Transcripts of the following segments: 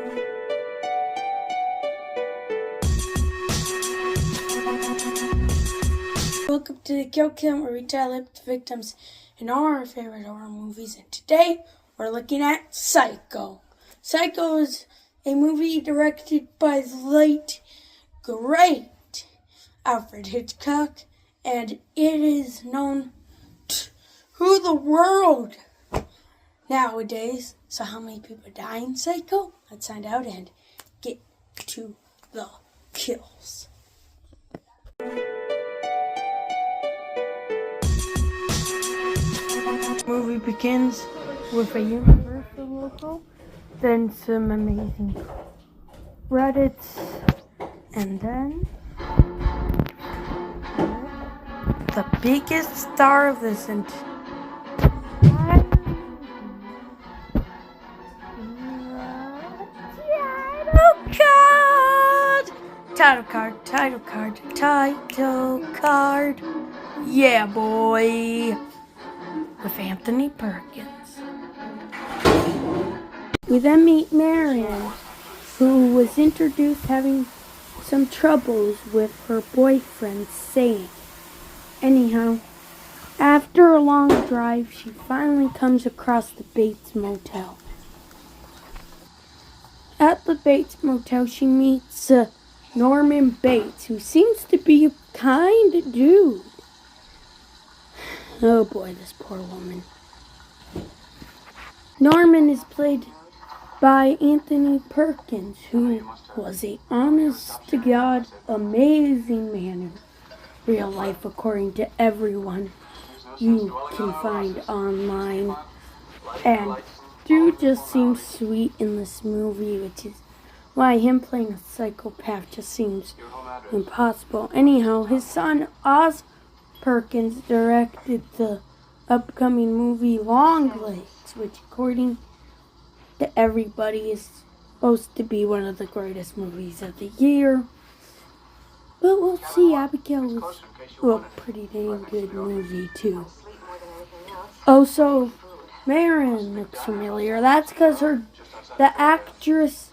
Welcome to the Kill Cam, where we tell victims in all our favorite horror movies. And today we're looking at Psycho. Psycho is a movie directed by the late, great Alfred Hitchcock, and it is known to the world nowadays. So how many people die in Psycho? Let's find out and get to the kills. The movie begins with a Universal logo, then some amazing credits, and then the biggest star of this entire title card. Yeah, boy. With Anthony Perkins. We then meet Marion, who was introduced having some troubles with her boyfriend, Sam. Anyhow, after a long drive, she finally comes across the Bates Motel. At the Bates Motel, she meets Norman Bates, who seems to be a kind dude. Oh boy, this poor woman. Norman is played by Anthony Perkins, who was a honest-to-God, amazing man in real life, according to everyone you can find online. And dude just seems sweet in this movie, which is why him playing a psychopath just seems impossible. Anyhow, his son Oz Perkins directed the upcoming movie Longlegs, which according to everybody is supposed to be one of the greatest movies of the year. But we'll see. Abigail was a pretty dang good movie too. Oh, so Marion looks familiar. That's because the actress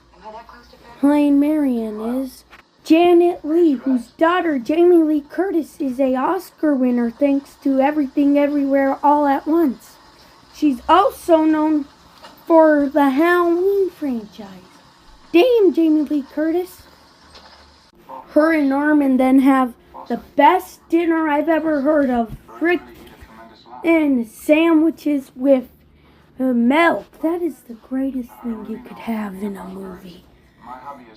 playing Marion is Janet Leigh, whose daughter, Jamie Lee Curtis, is an Oscar winner thanks to Everything Everywhere All at Once. She's also known for the Halloween franchise. Damn, Jamie Lee Curtis. Her and Norman then have the best dinner I've ever heard of. Frickin' sandwiches with milk. That is the greatest thing you could have in a movie.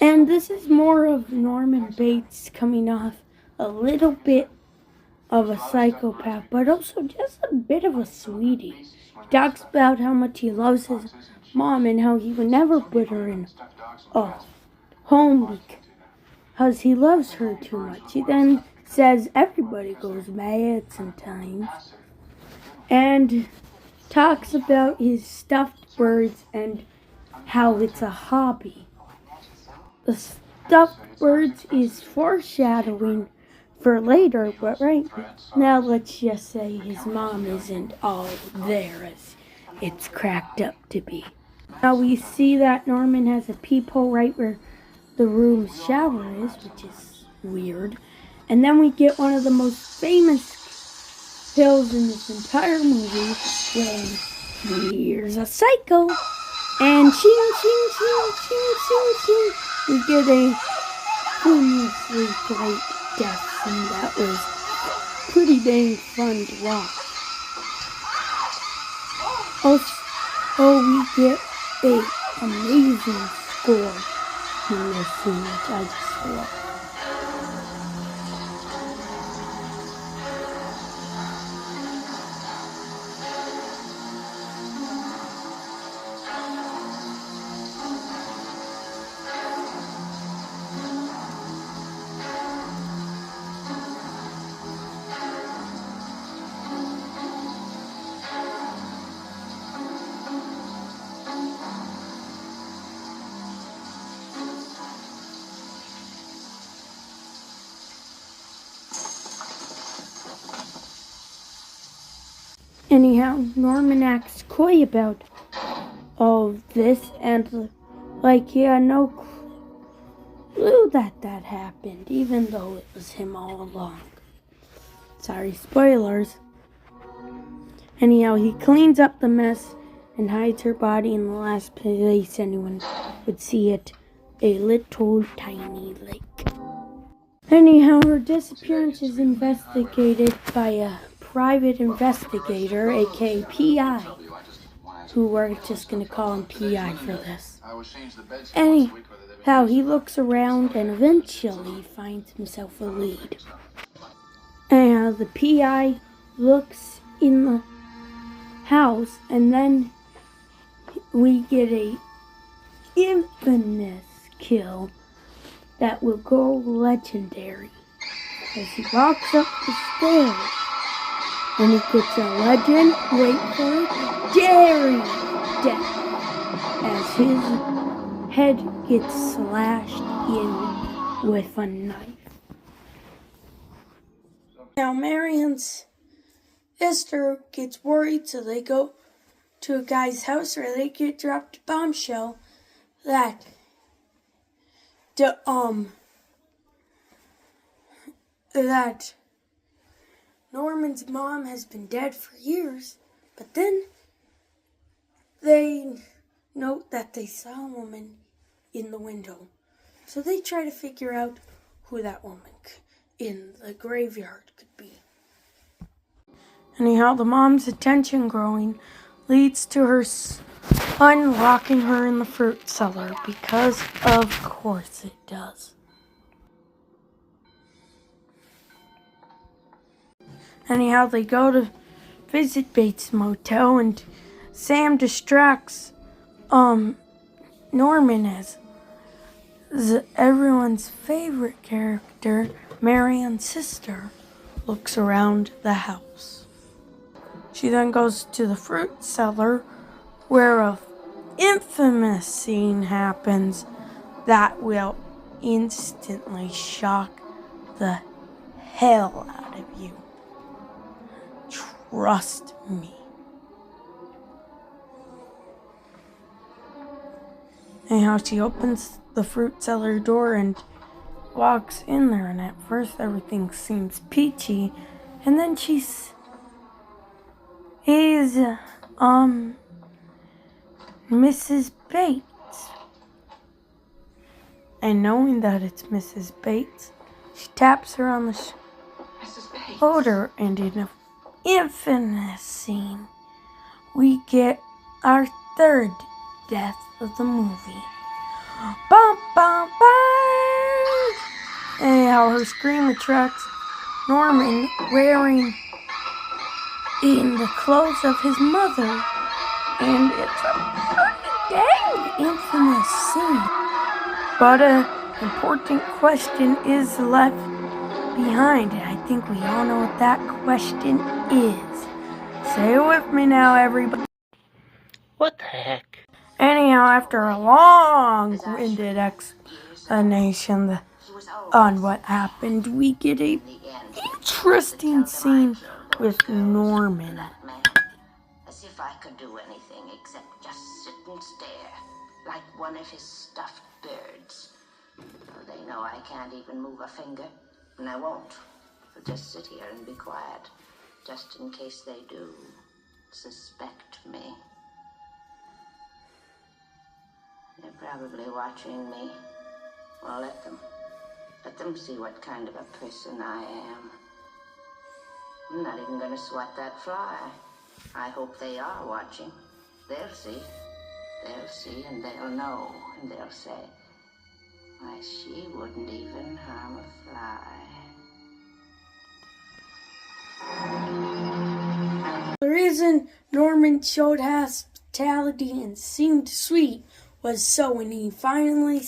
And this is more of Norman Bates coming off a little bit of a psychopath, but also just a bit of a sweetie. He talks about how much he loves his mom and how he would never put her in a home because he loves her too much. He then says everybody goes mad sometimes and talks about his stuffed birds and how it's a hobby. The stuffed birds is foreshadowing for later, but right now let's just say his mom isn't all there as it's cracked up to be. Now we see that Norman has a peephole right where the room's shower is, which is weird. And then we get one of the most famous kills in this entire movie when here's a psycho. And ching, ching, ching, ching, ching, ching. We get a famously great death scene that was pretty dang fun to watch. Oh, we get a amazing score in this scene, which I just love. Anyhow, Norman acts coy about all of this, and like he had no clue that happened, even though it was him all along. Sorry, spoilers. Anyhow, he cleans up the mess and hides her body in the last place anyone would see it, a little tiny lake. Anyhow, her disappearance is investigated by a private investigator, aka PI, who we're just going to call him PI for this. Anyhow, he looks around and eventually finds himself a lead. Anyhow, the PI looks in the house, and then we get a infamous kill that will go legendary as he walks up the stairs, and he gets a legend, wait for it, Jerry death as his head gets slashed in with a knife. Now Marion's sister gets worried, so they go to a guy's house where they get dropped a bombshell that that Norman's mom has been dead for years, but then they note that they saw a woman in the window. So they try to figure out who that woman in the graveyard could be. Anyhow, the mom's attention growing leads to her son locking her in the fruit cellar, because of course it does. Anyhow, they go to visit Bates Motel, and Sam distracts Norman as everyone's favorite character, Marion's sister, looks around the house. She then goes to the fruit cellar where a infamous scene happens that will instantly shock the hell out of you. Trust me. Anyhow, she opens the fruit cellar door and walks in there, and at first everything seems peachy, and then he's Mrs. Bates. And knowing that it's Mrs. Bates, she taps her on the shoulder, and in an infamous scene, we get our third death of the movie. Bum, bum, bum! Anyhow, her scream attracts Norman wearing in the clothes of his mother, and it's a pretty dang infamous scene. But an important question is left behind, and I think we all know what that question is. Say it with me now, everybody. What the heck? Anyhow, after a long-winded explanation on what happened, we get a interesting scene with Norman. As if I could do anything except just sit and stare, like one of his stuffed birds. Oh, they know I can't even move a finger, and I won't. I'll just sit here and be quiet, just in case they do suspect me. They're probably watching me. Well, let them see what kind of a person I am. I'm not even gonna swat that fly. I hope they are watching. They'll see, and they'll know, and they'll say, why, she wouldn't even harm a fly. The reason Norman showed hospitality and seemed sweet was so when he finally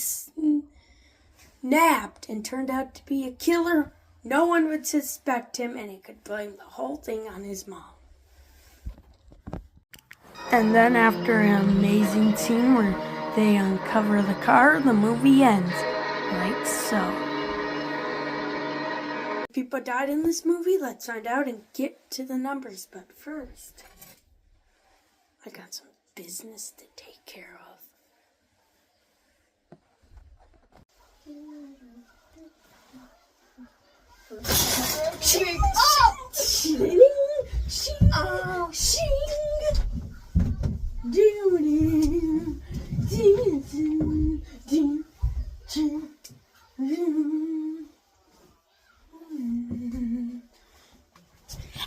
snapped and turned out to be a killer, no one would suspect him, and he could blame the whole thing on his mom. And then after an amazing scene where they uncover the car, the movie ends like so. People died in this movie? Let's find out and get to the numbers. But first, I got some business to take care of. Shing, shing, shing, shing. Do, do, do, do, do, do, do.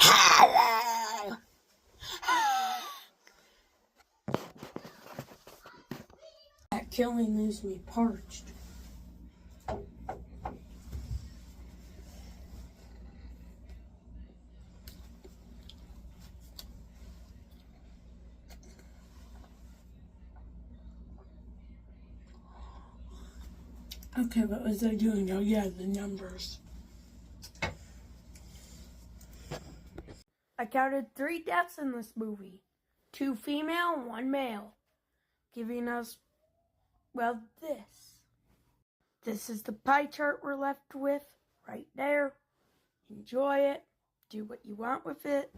Hello. That killing leaves me parched. Okay, what was I doing? Oh yeah, the numbers. I counted 3 deaths in this movie. 2 female, 1 male. Giving us, well, this. This is the pie chart we're left with, right there. Enjoy it. Do what you want with it.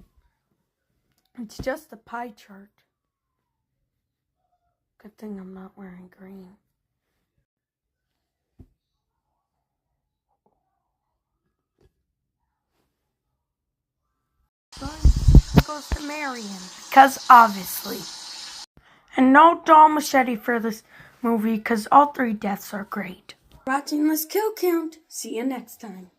It's just a pie chart. Good thing I'm not wearing green. Goes to Marion, because obviously. And no doll machete for this movie, because all 3 deaths are great. Watching this kill count. See you next time.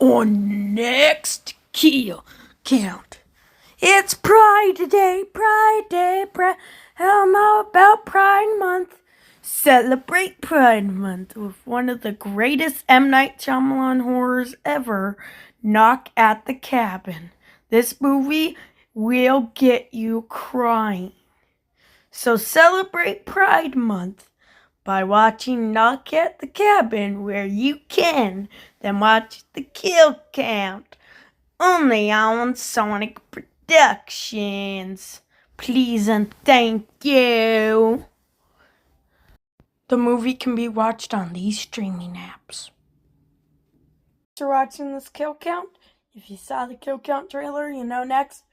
On next kill count. It's Pride Day, Pride Day, Pride. How about Pride Month? Celebrate Pride Month with one of the greatest M. Night Shyamalan horrors ever, Knock at the Cabin. This movie will get you crying. So celebrate Pride Month by watching Knock at the Cabin where you can, then watch the kill count. Only on Sonic Productions. Please and thank you. The movie can be watched on these streaming apps. Thanks for watching this kill count. If you saw the kill count trailer, you know next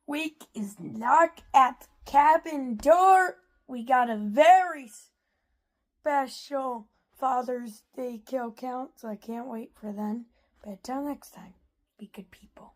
week is Knock at the Cabin Door. We got a very special Father's Day kill count, so I can't wait for then. But until next time, be good people.